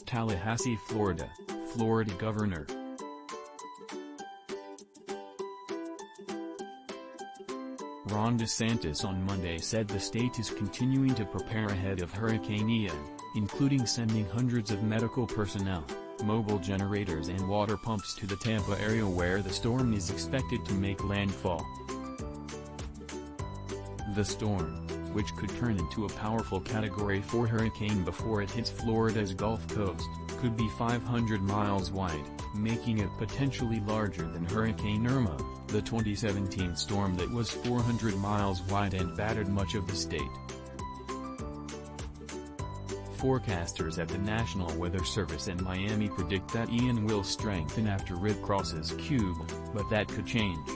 Tallahassee, Florida, Florida Governor Ron DeSantis on Monday said the state is continuing to prepare ahead of Hurricane Ian, including sending hundreds of medical personnel, mobile generators and water pumps to the Tampa area where the storm is expected to make landfall. The storm, which could turn into a powerful Category 4 hurricane before it hits Florida's Gulf Coast, could be 500 miles wide, making it potentially larger than Hurricane Irma, the 2017 storm that was 400 miles wide and battered much of the state. Forecasters at the National Weather Service in Miami predict that Ian will strengthen after it crosses Cuba, but that could change.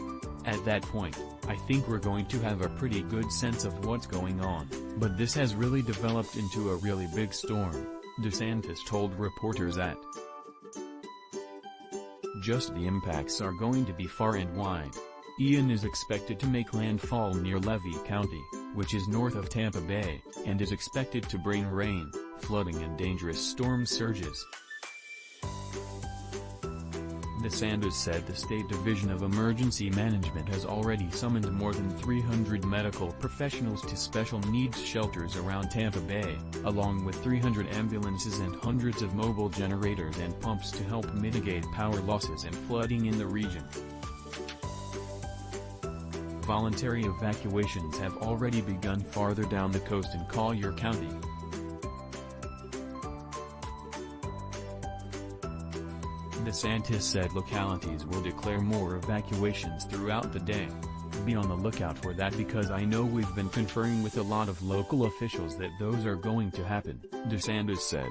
At that point, I think we're going to have a pretty good sense of what's going on, but this has really developed into a really big storm, DeSantis told reporters at. Just the impacts are going to be far and wide. Ian is expected to make landfall near Levy County, which is north of Tampa Bay, and is expected to bring rain, flooding and dangerous storm surges. DeSantis said the State Division of Emergency Management has already summoned more than 300 medical professionals to special needs shelters around Tampa Bay, along with 300 ambulances and hundreds of mobile generators and pumps to help mitigate power losses and flooding in the region. Voluntary evacuations have already begun farther down the coast in Collier County. DeSantis said localities will declare more evacuations throughout the day. Be on the lookout for that because I know we've been conferring with a lot of local officials that those are going to happen, DeSantis said.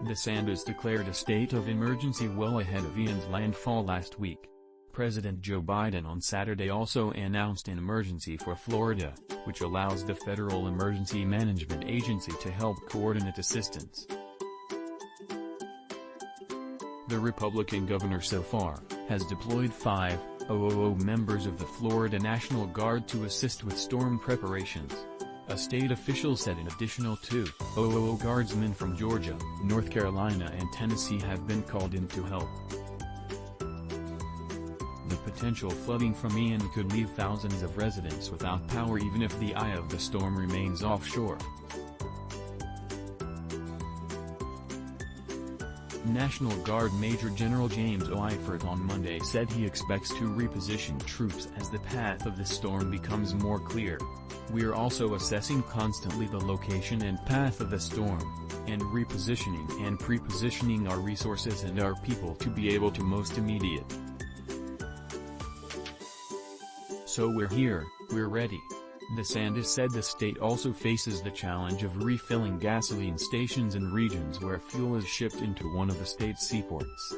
DeSantis declared a state of emergency well ahead of Ian's landfall last week. President Joe Biden on Saturday also announced an emergency for Florida, which allows the Federal Emergency Management Agency to help coordinate assistance. The Republican governor so far has deployed 5,000 members of the Florida National Guard to assist with storm preparations. A state official said an additional 2,000 guardsmen from Georgia, North Carolina and Tennessee have been called in to help. The potential flooding from Ian could leave thousands of residents without power even if the eye of the storm remains offshore. National Guard Major General James Eifert on Monday said he expects to reposition troops as the path of the storm becomes more clear. We're also assessing constantly the location and path of the storm, and repositioning and prepositioning our resources and our people to be able to most immediate. So we're here, we're ready. DeSantis said the state also faces the challenge of refilling gasoline stations in regions where fuel is shipped into one of the state's seaports.